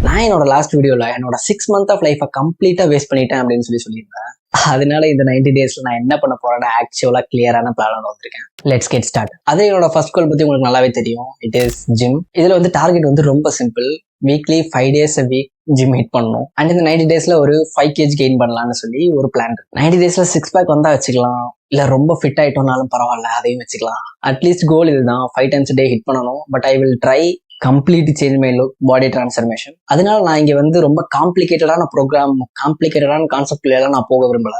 நான் என்னோட லாஸ்ட் வீடியோல என்னோட 6 month ஆஃப் லைஃபை கம்ப்ளீட்டா வேஸ்ட் பண்ணிட்டேன் அப்படின்னு சொல்லியிருந்தேன். அதனால இந்த 90 டேஸ்ல நான் என்ன பண்ண போறேன்னு ஆக்சுவலா கிளியரான பிளானோட வந்திருக்கேன். Let's get start. அதே என்னோட ஃபர்ஸ்ட் கோல் பத்தி உங்களுக்கு நல்லாவே தெரியும். It is gym. இதுல வந்து டார்கெட் வந்து ரொம்ப simple. Weekly 5 days a week gym hit பண்ணணும். அண்ட் இந்த 90 டேஸ்ல ஒரு 5 kg கெயின் பண்ணலாம்னு சொல்லி ஒரு பிளான். 90 டேஸ்ல 6 pack வந்தா வச்சுக்கலாம், இல்ல ரொம்ப ஃபிட் ஆயிட்டோம்னாலும் பரவாயில்ல, அதையும் வச்சுக்கலாம். அட்லீஸ்ட் கோல் இதுதான், 5 times a day ஹிட் பண்ணணும். But I will try complete change my look, body transformation. அதனால நான் இங்க வந்து ரொம்ப காம்ப்ளிகேட்டடான ப்ரோக்ராம், காம்ப்ளிகேட்டடான கான்செப்ட்ல எல்லாம் நான் போக விரும்பல.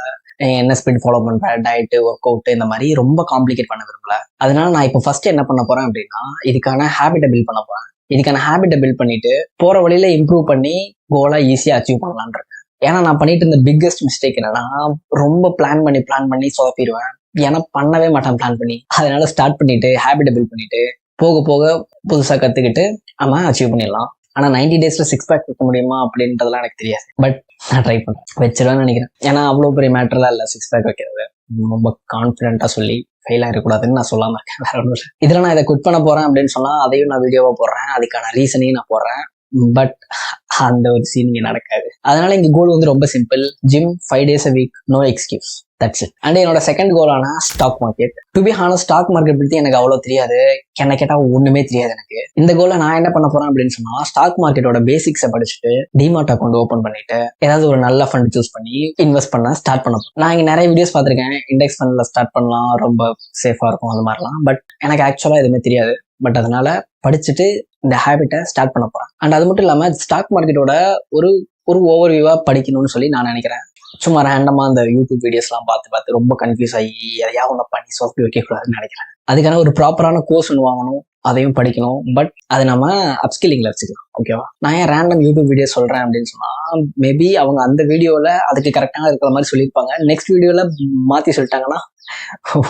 என்ன ஸ்பீட் ஃபாலோ பண்றேன், டயட், ஒர்க் அவுட், இந்த மாதிரி ரொம்ப காம்ப்ளிகேட் பண்ண விரும்பல. அதனால நான் இப்போ ஃபர்ஸ்ட் என்ன பண்ண போறேன் அப்படின்னா, இதுக்கான ஹேபிட்டை பில்ட் பண்ண போறேன். இதுக்கான ஹேபிட்டை பில்ட் பண்ணிட்டு போற வழியில இம்ப்ரூவ் பண்ணி கோலா ஈஸியா அச்சீவ் பண்ணலான் இருக்கேன். ஏன்னா நான் பண்ணிட்டு இருந்த பிக்கஸ்ட் மிஸ்டேக் என்னன்னா, ரொம்ப பிளான் பண்ணி சொதப்பிடுவேன். ஏன்னா பண்ணவே மாட்டேன் பிளான் பண்ணி. அதனால ஸ்டார்ட் பண்ணிட்டு ஹேபிட்டை பில்ட் பண்ணிட்டு போக போக புதுசா கத்துக்கிட்டு நம்ம அச்சீவ் பண்ணிடலாம். ஆனா 90 டேஸ்ல 6 pack வைக்க முடியுமா அப்படின்றதுலாம் எனக்கு தெரியாது. பட் நான் ட்ரை பண்றேன், வச்சிருவேன்னு நினைக்கிறேன். ஏன்னா அவ்வளவு பெரிய மேட்டர்லாம் இல்ல 6 pack வைக்கிறது. ரொம்ப கான்பிடென்ட்டா சொல்லி ஃபெயில் ஆகிடக்கூடாதுன்னு நான் சொல்லாம இருக்கேன், வேற ஒன்றும் இல்லை. இதுல நான் இதை குட் பண்ண போறேன் அப்படின்னு சொன்னா அதையும் நான் வீடியோவா போடுறேன், அதுக்கான ரீசனையும் நான் போடுறேன். பட் அந்த ஒரு சீன் இங்க நடக்காது. அதனால இங்க கோல் வந்து ரொம்ப simple. Gym 5 days a week, no excuse, that's it. And என்னோட செகண்ட் கோலான stock market. To be honest, stock market பத்தி எனக்கு அவ்வளவு தெரியாது. என்ன கேட்டா ஒண்ணுமே தெரியாது எனக்கு. இந்த கோலை நான் என்ன பண்ண போறேன் அப்படின்னு சொன்னா, ஸ்டாக் மார்க்கெட்டோட பேசிக்ஸை படிச்சுட்டு டிமார்ட் அக்கௌண்ட் ஓபன் பண்ணிட்டு ஏதாவது ஒரு நல்ல ஃபண்ட் சூஸ் பண்ணி இன்வெஸ்ட் பண்ண ஸ்டார்ட் பண்ண போறேன். நான் இங்க நிறைய வீடியோஸ் பார்த்திருக்கேன், இண்டெக்ஸ் ஃபண்ட்ல ஸ்டார்ட் பண்ணலாம், ரொம்ப சேஃபா இருக்கும் அது மாதிரிலாம். பட் எனக்கு ஆக்சுவலா எதுவுமே தெரியாது. பட் அதனால படிச்சுட்டு இந்த ஹேபிட்டை ஸ்டார்ட் பண்ண போறேன். அண்ட் அது மட்டும் இல்லாம ஸ்டாக் மார்க்கெட்டோட ஒரு ஓவர் வியூவா படிக்கணும்னு சொல்லி நான் நினைக்கிறேன். சும்மா ரேண்டமா அந்த யூடியூப் வீடியோஸ் எல்லாம் பார்த்து ரொம்ப கன்ஃபியூஸ் ஆகி எதையா ஒண்ணு பண்ணி சொப்பி வைக்கக்கூடாதுன்னு நினைக்கிறேன். அதுக்கான ஒரு ப்ராப்பரான கோர்ஸ் ஒன்று வாங்கணும், அதையும் படிக்கணும். பட் அது நம்ம அப்ஸ்கில்லிங்ல வச்சுக்கலாம், ஓகேவா? நான் ஏன் ரேண்டம் யூடியூப் வீடியோ சொல்றேன் அப்படின்னு சொன்னா, மேபி அவங்க அந்த வீடியோல அதுக்கு கரெக்டாக இருக்கிற மாதிரி சொல்லியிருப்பாங்க. நெக்ஸ்ட் வீடியோல மாத்தி சொல்லிட்டாங்கன்னா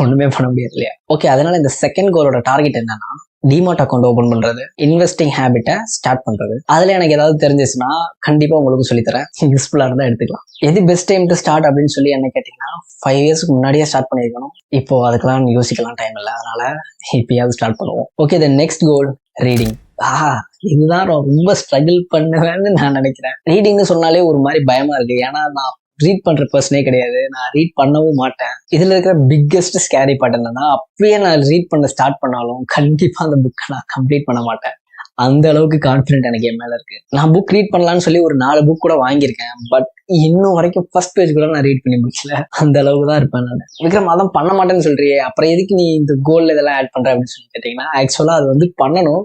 ஒண்ணுமே பண்ண முடியாது இல்லையா? ஓகே, அதனால இந்த செகண்ட் கோலோட டார்கெட் என்னன்னா, டிமார்ட் அக்கௌண்ட் ஓபன் பண்றது, இன்வெஸ்டிங் ஹேபிட்டை ஸ்டார்ட் பண்றது. அதுல எனக்கு ஏதாவது தெரிஞ்சிச்சுன்னா கண்டிப்பா உங்களுக்கு சொல்லித்தரேன், யூஸ்ஃபுல்லா இருந்தா எடுத்துக்கலாம். எது பெஸ்ட் டைம் டு ஸ்டார்ட் அப்படின்னு சொல்லி என்ன கேட்டீங்கன்னா, 5 yearsக்கு முன்னாடியே ஸ்டார்ட் பண்ணிருக்கணும். இப்போ அதுக்கெல்லாம் யோசிக்கலாம் டைம் இல்லை, அதனால இப்பயாவது ஸ்டார்ட் பண்ணுவோம். Okay, the next goal reading. இதுதான் ரொம்ப ஸ்ட்ரகிள் பண்ணுவேன்னு நான் நினைக்கிறேன். ரீடிங்னு சொன்னாலே ஒரு மாதிரி பயமா இருக்கு. ஏன்னா நான் ரீட் பண்ற பர்சனே கிடையாது, நான் ரீட் பண்ணவும் மாட்டேன். இதுல இருக்கிற பிக்கெஸ்ட் ஸ்கேரி பார்ட் என்னன்னா, அப்படியே நான் ரீட் பண்ண ஸ்டார்ட் பண்ணாலும் கண்டிப்பா அந்த புக்கை நான் கம்ப்ளீட் பண்ண மாட்டேன். அந்த அளவுக்கு கான்ஃபிடென்ட் எனக்கு என் மேல இருக்கு. நான் புக் ரீட் பண்ணலாம்னு சொல்லி ஒரு 4 புக் கூட வாங்கியிருக்கேன். பட் இன்னும் வரைக்கும் ஃபர்ஸ்ட் பேஜ் கூட நான் ரீட் பண்ணி முடிக்கல. அந்த அளவுக்கு தான் இருப்பேன் நான். விக்ரம், அதான் பண்ண மாட்டேன்னு சொல்றியே, அப்புறம் எதுக்கு நீ இந்த கோல்ல இதெல்லாம் ஆட் பண்ற அப்படின்னு சொல்லி கேட்டீங்கன்னா, ஆக்சுவலா அது வந்து பண்ணணும்,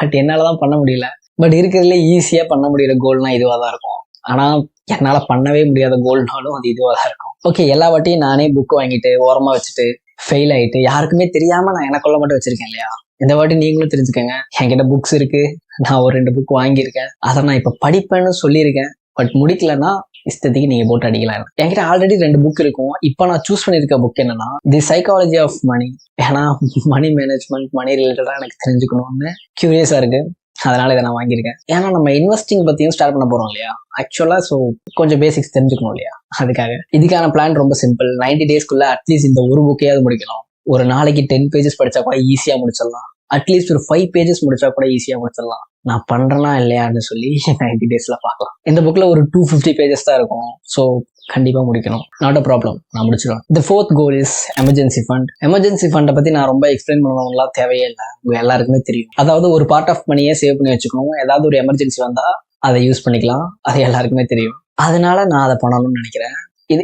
பட் என்னாலதான் பண்ண முடியல. பட் இருக்கிறதுல ஈஸியா பண்ண முடியற கோல்னா இதுவா தான் இருக்கும். ஆனா என்னால பண்ணவே முடியாத கோல்னாலும் அது இதுவா தான் இருக்கும். ஓகே, எல்லா வாட்டியும் நானே புக் வாங்கிட்டு ஓரமா வச்சுட்டு ஃபெயில் ஆயிட்டு யாருக்குமே தெரியாம நான் எனக்குள்ள மட்டும் வச்சிருக்கேன் இல்லையா? இந்த வாட்டி நீங்களும் தெரிஞ்சுக்கங்க, என்கிட்ட புக்ஸ் இருக்கு, நான் ஒரு 2 புக் வாங்கியிருக்கேன். அதை நான் இப்ப படிப்பேன்னு சொல்லியிருக்கேன். பட் முடிக்கலன்னா இஷ்டத்துக்கு நீங்க போட்டு அடிக்கலாம். என்கிட்ட ஆல்ரெடி 2 புக் இருக்கும். இப்போ நான் சூஸ் பண்ணியிருக்க புக் என்னன்னா, தி சைக்காலஜி ஆஃப் மணி. ஏன்னா மணி மேனேஜ்மெண்ட், மணி ரிலேட்டடா எனக்கு தெரிஞ்சுக்கணும்னு கியூரியஸா இருக்கு. அதனால இதை நான் வாங்கியிருக்கேன். ஏன்னா நம்ம இன்வெஸ்டிங் பத்தியும் ஸ்டார்ட் பண்ண போறோம் இல்லையா ஆக்சுவலா. ஸோ கொஞ்சம் பேசிக்ஸ் தெரிஞ்சுக்கணும் இல்லையா? அதுக்காக இதுக்கான பிளான் ரொம்ப சிம்பிள். 90 டேஸ்க்குள்ள அட்லீஸ்ட் இந்த ஒரு புக்கையாவது முடிக்கணும். ஒரு நாளைக்கு 10 pages படிச்சா கூட ஈஸியா முடிச்சிடலாம். அட்லீஸ்ட் ஒரு 5 pages முடிச்சா கூட ஈஸியா முடிச்சிடலாம். நான் பண்றேனா இல்லையான்னு சொல்லி 90 டேஸ்ல பார்க்கலாம். இந்த புக்ல ஒரு 250 pages தான் இருக்கும். ஸோ கண்டிப்பா முடிக்கணும், நாட் அ ப்ராப்ளம், நான் முடிச்சிடுவேன். The fourth goal is emergency fund. Emergency ஃபண்டை பத்தி நான் ரொம்ப எக்ஸ்பிளைன் பண்ணணும்லாம் தேவையே இல்லை, எல்லாருக்குமே தெரியும். அதாவது ஒரு பார்ட் ஆஃப் மணியை சேவ் பண்ணி வச்சுக்கணும், ஏதாவது ஒரு எமர்ஜென்சி வந்தா அதை யூஸ் பண்ணிக்கலாம், அது எல்லாருக்குமே தெரியும். அதனால நான் அதை பண்ணணும்னு நினைக்கிறேன்.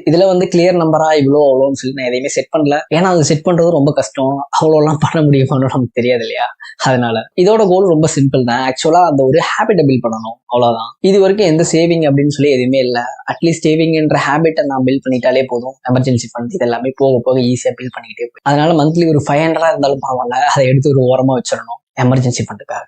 இதுல வந்து கிளியர் நம்பரா இவ்வளோ அவ்வளோன்னு சொல்லி நான் எதையுமே செட் பண்ணல. ஏன்னா அது செட் பண்றது ரொம்ப கஷ்டம், அவ்வளோலாம் பண்ண முடியுமான்னு நமக்கு தெரியாது இல்லையா? அதனால இதோட கோல் ரொம்ப சிம்பிள் தான். ஆக்சுவலா அந்த ஒரு ஹேபிட்டை பில்ட் பண்ணணும், அவ்வளவுதான். இது வரைக்கும் எந்த சேவிங் அப்படின்னு சொல்லி எதுவுமே இல்லை. அட்லீஸ்ட் சேவிங்ன்ற ஹேபிட்டை நான் பில்ட் பண்ணிட்டாலே போதும். எமர்ஜென்சி ஃபண்ட் இது எல்லாமே போக போக ஈஸியா பில்ட் பண்ணிக்கிட்டே போய், அதனால மந்த்லி ஒரு 500 இருந்தாலும் பரவாயில்ல, அதை எடுத்து ஒரு ஓரமா வச்சிடணும் எமர்ஜென்சி ஃபண்டுக்காக.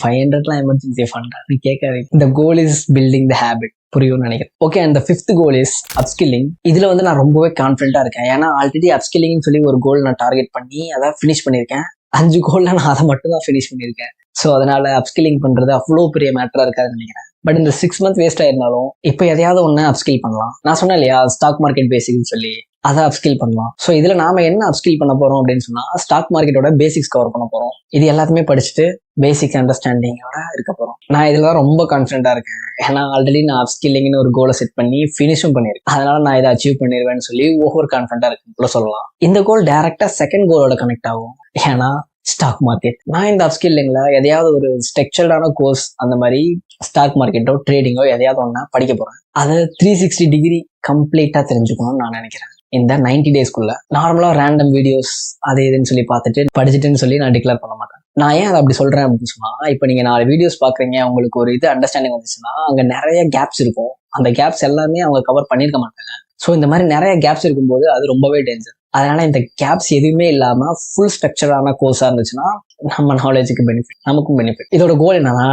500 எமர்ஜென்சி ஃபண்ட் கேட்காது. இந்த goal is building the habit, புரியும்னு நினைக்கிறேன். ஓகே, அந்த 5th கோல் இஸ் அப்ஸ்கில்லிங். இதுல வந்து நான் ரொம்பவே கான்ஃபிடென்ட்டா இருக்கேன். ஏன்னா ஆல்ரெடி அப்ஸ்கில்லிங்னு சொல்லி ஒரு கோல் நான் டார்கெட் பண்ணி அதை ஃபினிஷ் பண்ணியிருக்கேன். 5 கோல்ல நான் அதை மட்டும் தான் ஃபினிஷ் பண்ணியிருக்கேன். ஸோ அதனால அப்ஸ்கில்லிங் பண்றது அவ்வளோ பெரிய மேட்டரா இருக்காதுன்னு நினைக்கிறேன். பட் இந்த 6 month வேஸ்ட் ஆயிருந்தாலும் இப்போ எதையாவது ஒன்று அப்ஸ்கில் பண்ணலாம். நான் சொன்னேன் இல்லையா, ஸ்டாக் மார்க்கெட் பேசிக்னு சொல்லி, அதை அப்ஸ்கில் பண்ணலாம். ஸோ இதில் நாம என்ன அப்ஸ்கில் பண்ண போறோம் அப்படின்னு சொன்னா ஸ்டாக் மார்க்கெட்டோட பேசிக்ஸ் கவர் பண்ண போறோம். இது எல்லாத்தையுமே படிச்சுட்டு பேசிக் அண்டர்ஸ்டாண்டிங்கோட இருக்க போறோம். நான் இதெல்லாம் ரொம்ப கான்ஃபிடென்ட்டா இருக்கேன். ஏன்னா ஆல்ரெடி நான் அப்ஸ்கில்லிங்னு ஒரு கோலை செட் பண்ணி ஃபினிஷும் பண்ணியிருக்கேன். அதனால நான் இதை அச்சீவ் பண்ணிடுவேன்னு சொல்லி ஓவர் கான்ஃபிடென்ட்டா இருக்குன்னு சொல்லலாம். இந்த கோல் டைரக்டா செகண்ட் கோலோட கனெக்ட் ஆகும். ஏன்னா ஸ்டாக் மார்க்கெட். நான் இந்த அப்ஸ்கில்லிங்ல எதையாவது ஒரு ஸ்ட்ரக்சர்டான கோர்ஸ் அந்த மாதிரி ஸ்டாக் மார்க்கெட்டோ ட்ரேடிங்கோ எதையாவது ஒன்னா படிக்க போறேன். அதை 360 டிகிரி கம்ப்ளீட்டா தெரிஞ்சுக்கணும்னு நான் நினைக்கிறேன். இந்த 90 டேஸ்க்குள்ள நார்மலா ரேண்டம் வீடியோஸ் அது இதுன்னு சொல்லி பார்த்துட்டு படிச்சுட்டுன்னு சொல்லி நான் டிக்ளேர் பண்ண மாட்டேன். நான் ஏன் அதை அப்படி சொல்றேன் அப்படின்னு சொன்னா, இப்போ நீங்க 4 வீடியோஸ் பாக்குறீங்க, உங்களுக்கு ஒரு இது அண்டர்ஸ்டாண்டிங் வந்துச்சுன்னா அங்க நிறைய கேப்ஸ் இருக்கும். அந்த கேப்ஸ் எல்லாமே அவங்க கவர் பண்ணிருக்க மாட்டாங்க. ஸோ இந்த மாதிரி நிறைய கேப்ஸ் இருக்கும்போது அது ரொம்பவே டேஞ்சர். அதனால இந்த கேப்ஸ் எதுவுமே இல்லாம ஃபுல் ஸ்ட்ரக்சரான கோர்ஸா இருந்துச்சுன்னா நம்ம நாலேஜுக்கு பெனிஃபிட், நமக்கும் பெனிஃபிட். இதோட கோல் என்னன்னா,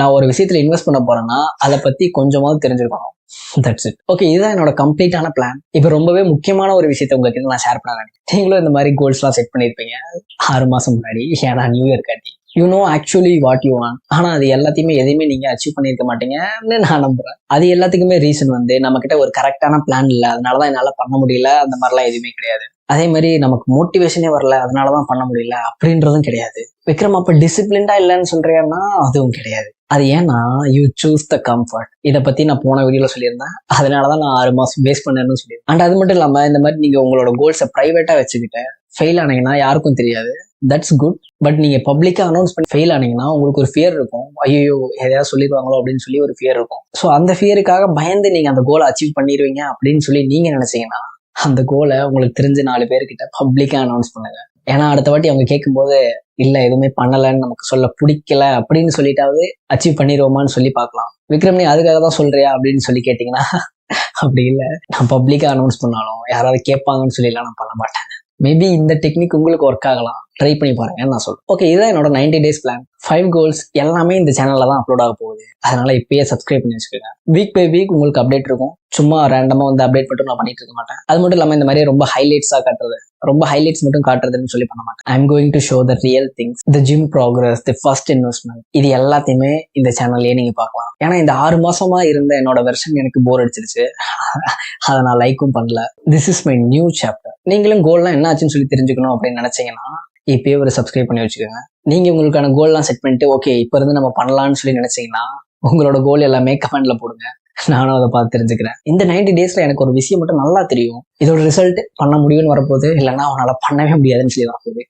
நான் ஒரு விஷயத்துல இன்வெஸ்ட் பண்ண போறேன்னா அதை பத்தி கொஞ்சமாவது தெரிஞ்சிருக்கணும். That's it. ஓகே, இதுதான் என்னோட கம்ப்ளீட்டான பிளான். இப்போ ரொம்பவே முக்கியமான ஒரு விஷயத்தை உங்களுக்கு நான் ஷேர் பண்ண நினைக்கிறேன். நீங்களும் இந்த மாதிரி கோல்ஸ்லாம் செட் பண்ணியிருப்பீங்க 6 மாசம் முன்னாடி, ஏன்னா நியூ இயர் காட்டி. You know actually what you want. ஆனா அது எல்லாத்தையுமே எதையுமே நீங்க அச்சீவ் பண்ணியிருக்க மாட்டீங்கன்னு நான் நம்புறேன். அது எல்லாத்துக்குமே ரீசன் வந்து நம்ம கிட்ட ஒரு கரெக்டான பிளான் இல்லை, அதனாலதான் என்னால பண்ண முடியல. அந்த மாதிரிலாம் எதுவுமே கிடையாது. அதே மாதிரி நமக்கு மோட்டிவேஷனே வரல, அதனாலதான் பண்ண முடியல அப்படின்றதும் கிடையாது. விக்ரம் அப்ப டிசிப்ளின்டா இல்லைன்னு சொல்றியான்னா அதுவும் கிடையாது. அது ஏன்னா யூ சூஸ் த கம்ஃபர்ட். இதை பத்தி நான் போன வீடியோல சொல்லியிருந்தேன். அதனாலதான் நான் 6 மாசம் வேஸ்ட் பண்ணேன்னு சொல்லியிருந்தேன். அண்ட் அது மட்டும் இல்லாம இந்த மாதிரி நீங்க உங்களோட கோல்ஸை பிரைவேட்டா வச்சுக்கிட்டு ஃபெயில் ஆனீங்கன்னா யாருக்கும் தெரியாது. That's good. பட் நீங்க பப்ளிக்கா அனௌன்ஸ் பண்ணி ஃபெயில் ஆனீங்கன்னா உங்களுக்கு ஒரு ஃபியர் இருக்கும். ஐயோ எதையாவது சொல்லிடுவாங்களோ அப்படின்னு சொல்லி ஒரு ஃபியர் இருக்கும். ஸோ அந்த ஃபியருக்காக பயந்து நீங்க அந்த கோலை அச்சீவ் பண்ணிடுவீங்க அப்படின்னு சொல்லி நீங்க நினைச்சீங்கன்னா அந்த கோலை உங்களுக்கு தெரிஞ்ச 4 பேர்கிட்ட பப்ளிக்கா அனௌன்ஸ் பண்ணுங்க. ஏன்னா அடுத்த வாட்டி அவங்க கேட்கும்போது இல்ல எதுவுமே பண்ணலன்னு நமக்கு சொல்ல பிடிக்கல அப்படின்னு சொல்லிட்டாவது அச்சீவ் பண்ணிடுவோமான்னு சொல்லி பார்க்கலாம். விக்ரம் நீ அதுக்காக தான் சொல்றியா அப்படின்னு சொல்லி கேட்டீங்கன்னா அப்படி இல்லை. நான் பப்ளிக்கா அனௌன்ஸ் பண்ணாலும் யாராவது கேட்பாங்கன்னு சொல்லிலாம் நான் பண்ண மாட்டேன். மேபி இந்த டெக்னிக் உங்களுக்கு ஒர்க் ஆகலாம். ட்ரை பண்ணி பாருங்கன்னு நான் சொல்றேன். ஓகே, இதுதான் என்னோட 90 டேஸ் பிளான். 5 கோல்ஸ் எல்லாமே இந்த சேனல்ல தான் அப்லோட் ஆக போகுது. அதனால இப்பயே சப்ஸ்கிரைப் பண்ணி வச்சுக்கோங்க. வீக் பை வீக் உங்களுக்கு அப்டேட் இருக்கும். சும்மா ரேண்டமா வந்து அப்டேட் மட்டும் நான் பண்ணிட்டு இருக்க மாட்டேன். அது மட்டும் இல்லாம இந்த மாதிரி ரொம்ப ஹைலைட்ஸா காட்டுறது, ரொம்ப ஹைலைட்ஸ் மட்டும் காட்டுறதுன்னு சொல்லி பண்ண மாட்டேன். I am going to show the real things, the gym progress, the first investment. இது எல்லாத்தையுமே இந்த சேனல்லே நீங்க பார்க்கலாம். ஏன்னா இந்த 6 மாசமா இருந்த என்னோட வெர்ஷன் எனக்கு போர் அடிச்சிருச்சு. அதை நான் லைக்கும் பண்ணல. This is my new chapter. நீங்களும் கோல்லாம் என்ன ஆச்சுன்னு சொல்லி தெரிஞ்சுக்கணும் அப்படின்னு நினைச்சீங்கன்னா இப்பயே ஒரு சப்ஸ்கிரைப் பண்ணி வச்சுக்கோங்க. நீங்க உங்களுக்கான கோல்லாம் செட் பண்ணிட்டு ஓகே இப்ப இருந்து நம்ம பண்ணலாம்னு சொல்லி நினைச்சீங்கன்னா உங்களோட கோல் எல்லாமே கமெண்ட்ல போடுங்க. நானும் அதை பார்த்து தெரிஞ்சுக்கிறேன். இந்த 90 டேஸ்ல எனக்கு ஒரு விஷயம் மட்டும் நல்லா தெரியும். இதோட ரிசல்ட் பண்ண முடியும்னு வரப்போகுது, இல்லைன்னா அவனால பண்ணவே முடியாதுன்னு சொல்லி வரப்போகுது.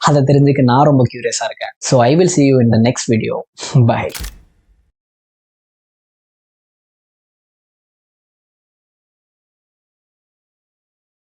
அதை தெரிஞ்சுக்க நான் ரொம்ப கியூரியஸா இருக்கேன். So I will see you in the next video. Bye.